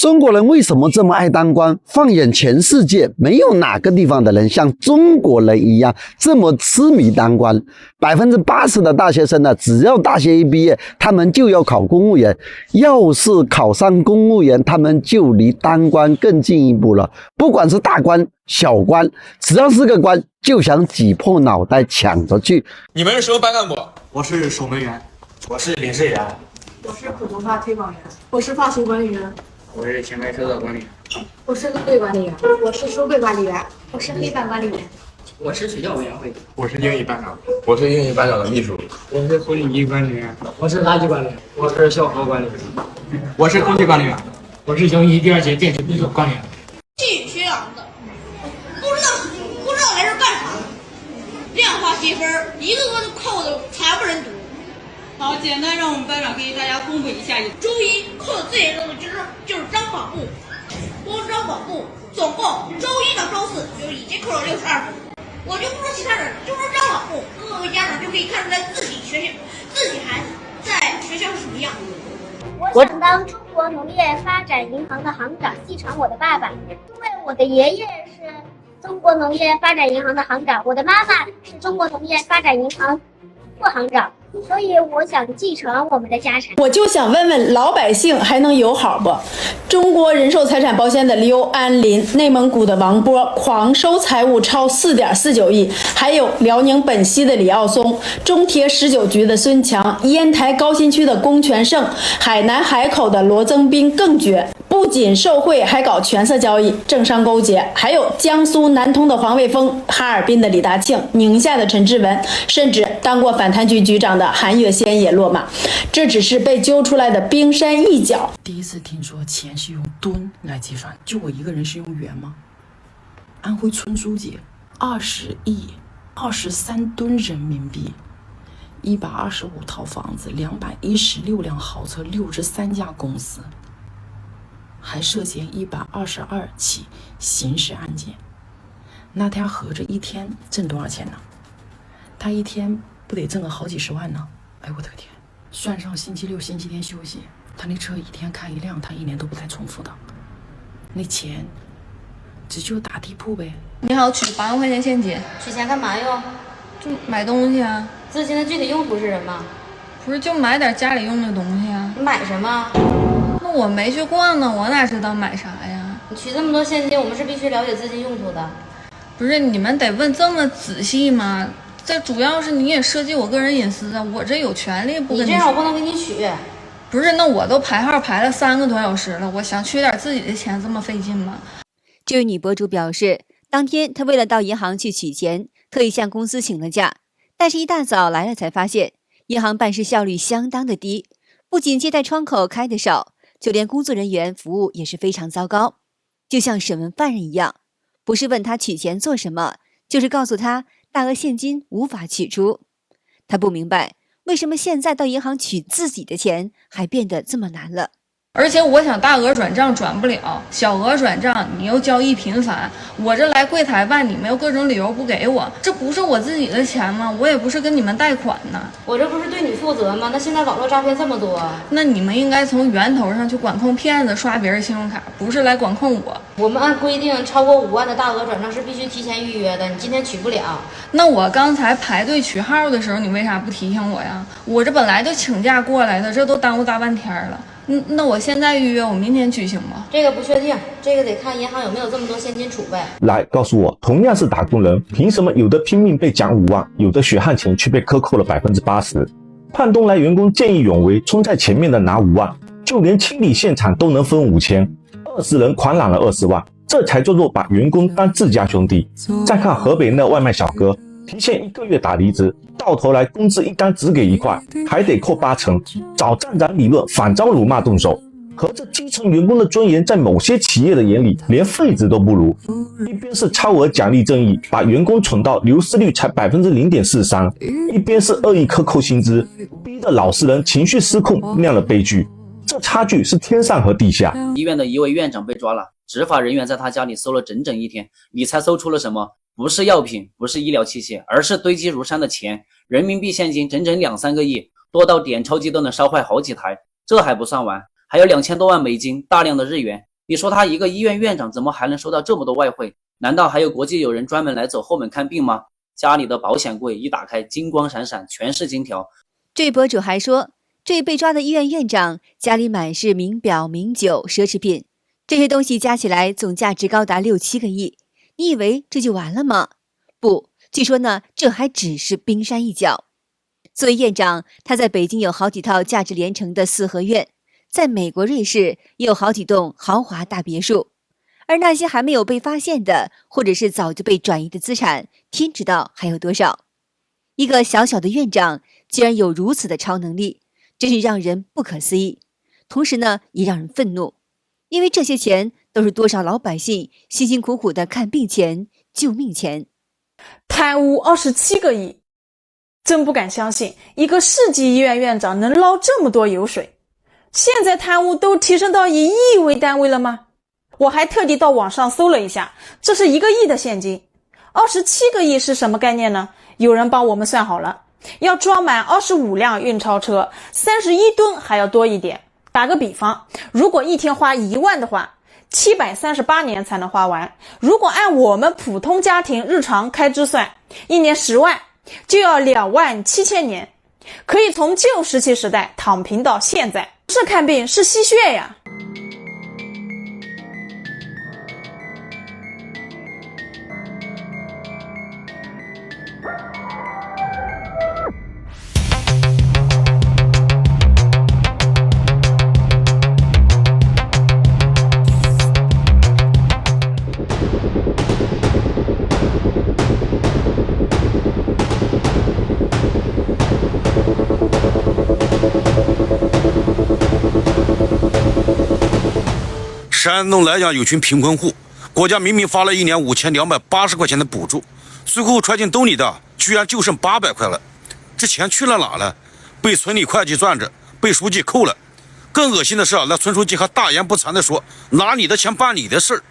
中国人为什么这么爱当官？放眼全世界，没有哪个地方的人像中国人一样这么痴迷当官。80%的大学生呢，只要大学一毕业，他们就要考公务员。要是考上公务员，他们就离当官更进一步了。不管是大官、小官，只要是个官，就想挤破脑袋抢着去。你们是什么班干部？我是守门员，我是领事员，我是普通话推广员，我是发行管理员，我是前台车的管理员，我是路队管理员，我是书柜管理员，我是黑板管理员，我是学校委员会，我是英语班长，我是英语班长的秘书，我是婚礼管理员，我是垃圾管理员，我是校服管理员，我是空气管理员，我是英语第2节电子技术管理员。气宇轩昂的，不知道来这干啥，量化积分一个个都扣的惨不忍睹。好，简单让我们班长给大家公布一下。周一扣的最严重的就是章法部，光章法部总共周一到周四就已经扣了62分。我就不说其他人，就说章法部，各位家长就可以看出来自己孩子在学校是什么样。我想当中国农业发展银行的行长，继承我的爸爸，因为我的爷爷是中国农业发展银行的行长，我的妈妈是中国农业发展银行副行长，所以我想继承我们的家产。我就想问问老百姓还能友好不？中国人寿财产保险的刘安林，内蒙古的王波，狂收财物超4.49亿，还有辽宁本溪的李奥松，中铁19局的孙强，烟台高新区的龚全胜，海南海口的罗增斌更绝。不仅受贿，还搞权色交易、政商勾结，还有江苏南通的黄卫峰、哈尔滨的李大庆、宁夏的陈志文，甚至当过反贪局局长的韩月仙也落马。这只是被揪出来的冰山一角。第一次听说钱是用吨来计算，就我一个人是用元吗？安徽村书记20亿23吨人民币，125套房子，216辆豪车，63家公司。还涉嫌122起刑事案件，那他合着一天挣多少钱呢？他一天不得挣个好几十万呢？哎，我的个天！算上星期六、星期天休息，他那车一天开1辆，他1年都不带重复的。那钱只就打地铺呗。你好，取8万块钱现金。取钱干嘛用？就买东西啊。资金的具体用途是什么？不是，就买点家里用的东西啊。你买什么？那我没去逛呢，我哪知道买啥呀？你取这么多现金，我们是必须了解资金用途的。不是，你们得问这么仔细吗？这主要是你也涉及我个人隐私啊，我这有权利不跟你这样我不能给你取。不是，那我都排号排了3个多小时了，我想取点自己的钱，这么费劲吗？这位女博主表示，当天她为了到银行去取钱，特意向公司请了假，但是一大早来了才发现，银行办事效率相当的低，不仅接待窗口开得少，就连工作人员服务也是非常糟糕，就像审问犯人一样，不是问他取钱做什么，就是告诉他大额现金无法取出。他不明白为什么现在到银行取自己的钱还变得这么难了。而且我想大额转账转不了，小额转账你又交易频繁，我这来柜台办，你们又各种理由不给我，这不是我自己的钱吗？我也不是跟你们贷款呢。我这不是对你负责吗？那现在网络诈骗这么多，那你们应该从源头上去管控骗子刷别人信用卡，不是来管控我。我们按规定超过5万的大额转账是必须提前预约的，你今天取不了。那我刚才排队取号的时候，你为啥不提醒我呀？我这本来就请假过来的，这都耽误大半天了。那我现在预约，我明天举行吗？这个不确定，这个得看银行有没有这么多现金储备。来告诉我，同样是打工人，凭什么有的拼命被奖5万，有的血汗钱却被克扣了80%？盼东来员工见义勇为，冲在前面的拿5万，就连清理现场都能分5000，20人狂揽了20万，这才叫做把员工当自家兄弟。再看河北那外卖小哥，提前1个月打离职，到头来工资一单只给1块，还得扣80%，找站长理论，反遭辱骂动手。和这基层员工的尊严，在某些企业的眼里，连废纸都不如。一边是超额奖励正义，把员工蠢到流失率才0.43%，一边是恶意克扣薪资，逼得老实人情绪失控，酿了悲剧。这差距是天上和地下。医院的一位院长被抓了，执法人员在他家里搜了整整1天，你猜搜出了什么？不是药品，不是医疗器械，而是堆积如山的钱，人民币现金整整2-3个亿，多到点钞机都能烧坏好几台。这还不算完，还有2000多万美金，大量的日元，你说他一个医院院长怎么还能收到这么多外汇？难道还有国际友人专门来走后门看病吗？家里的保险柜一打开，金光闪闪，全是金条。这博主还说，这被抓的医院院长家里满是名表、名酒、奢侈品，这些东西加起来总价值高达6、7个亿。你以为这就完了吗？不，据说呢，这还只是冰山一角。作为院长，他在北京有好几套价值连城的四合院，在美国、瑞士也有好几栋豪华大别墅。而那些还没有被发现的，或者是早就被转移的资产，天知道还有多少。一个小小的院长竟然有如此的超能力，真是让人不可思议。同时呢，也让人愤怒，因为这些钱都是多少老百姓辛辛苦苦的看病钱、救命钱。贪污27个亿，真不敢相信一个市级医院院长能捞这么多油水。现在贪污都提升到以亿为单位了吗？我还特地到网上搜了一下，这是1个亿的现金。27个亿是什么概念呢？有人帮我们算好了，要装满25辆运钞车，31吨还要多一点。打个比方，如果一天花1万的话，738年才能花完。如果按我们普通家庭日常开支算，1年10万，就要27000年，可以从旧石器时代躺平到现在。不是看病，是吸血呀。山东莱阳有群贫困户，国家明明发了1年5280块钱的补助，最后揣进兜里的居然就剩800块了，这钱去了哪了？被村里会计攥着，被书记扣了。更恶心的是那村书记还大言不惭地说，拿你的钱办你的事儿，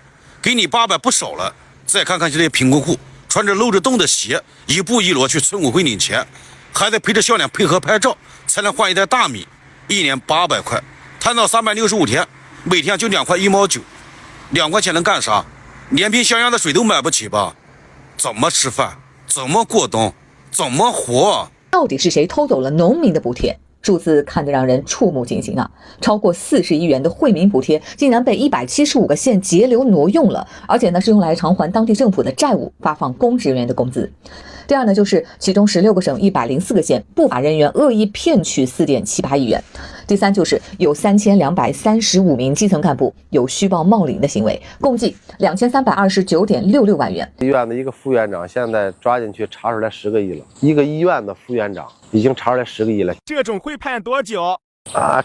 给你800不少了。再看看这些贫困户，穿着露着洞的鞋，一步一挪去村委会领钱，还得陪着笑脸配合拍照，才能换一袋大米，1年800块，摊到365天，每天就2块1毛9，2块钱能干啥？连瓶香烟的水都买不起吧？怎么吃饭？怎么过冬？怎么活？到底是谁偷走了农民的补贴？数字看得让人触目惊心啊！超过40亿元的惠民补贴，竟然被175个县截留挪用了，而且呢是用来偿还当地政府的债务，发放公职人员的工资。第二呢，就是其中16个省104个县不法人员恶意骗取4.78亿元。第三就是有3235名基层干部有虚报冒领的行为，共计2329.66万元。医院的一个副院长现在抓进去查出来10个亿了，一个医院的副院长已经查出来10个亿了。这种会判多久？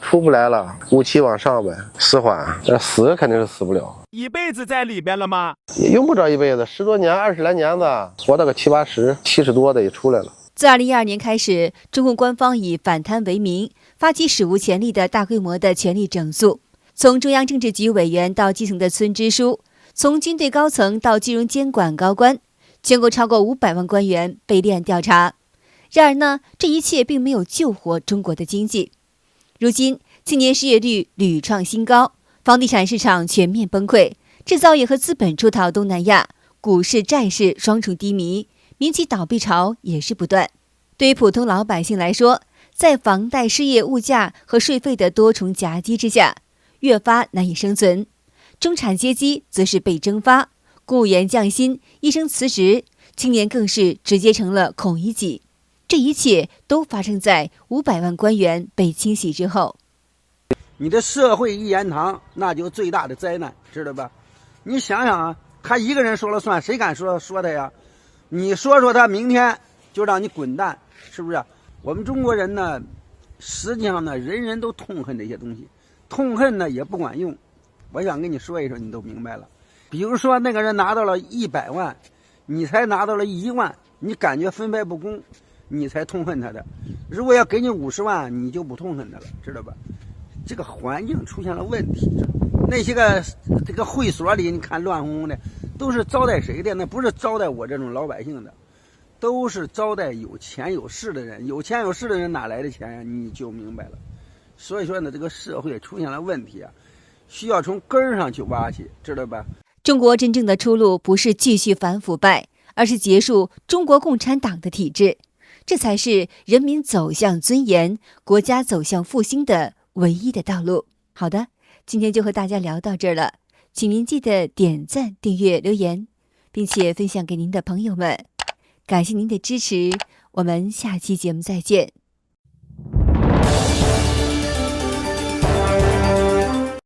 出不来了，5期往上呗，死缓。死肯定是死不了，一辈子在里边了吗？也用不着一辈子，10多年、20来年的，活到个70、80、70多的也出来了。自2012年开始，中共官方以反贪为名，发起史无前例的大规模的权力整肃，从中央政治局委员到基层的村支书，从军队高层到金融监管高官，全国超过500万官员被立案调查。然而呢，这一切并没有救活中国的经济。如今，青年失业率屡创新高，房地产市场全面崩溃，制造业和资本出逃东南亚，股市、债市双重低迷，民企倒闭潮也是不断。对于普通老百姓来说，在房贷、失业、物价和税费的多重夹击之下，越发难以生存。中产阶级则是被蒸发，公务员降薪，医生辞职，青年更是直接成了孔乙己。这一切都发生在500万官员被清洗之后。你的社会一言堂，那就最大的灾难，知道吧？你想想啊，他一个人说了算，谁敢说他呀？你说他，明天就让你滚蛋，是不是？我们中国人呢，实际上呢，人人都痛恨这些东西，痛恨呢也不管用。我想跟你说一说，你都明白了。比如说那个人拿到了100万，你才拿到了1万，你感觉分配不公，你才痛恨他的。如果要给你50万，你就不痛恨他了，知道吧？这个环境出现了问题，那些这个会所里，你看乱哄哄的，都是招待谁的？那不是招待我这种老百姓的，都是招待有钱有势的人。有钱有势的人哪来的钱呀？你就明白了。所以说呢，这个社会出现了问题啊。需要从根儿上去挖去，知道吧？中国真正的出路不是继续反腐败，而是结束中国共产党的体制，这才是人民走向尊严、国家走向复兴的唯一的道路。好的，今天就和大家聊到这儿了，请您记得点赞、订阅、留言，并且分享给您的朋友们。感谢您的支持，我们下期节目再见。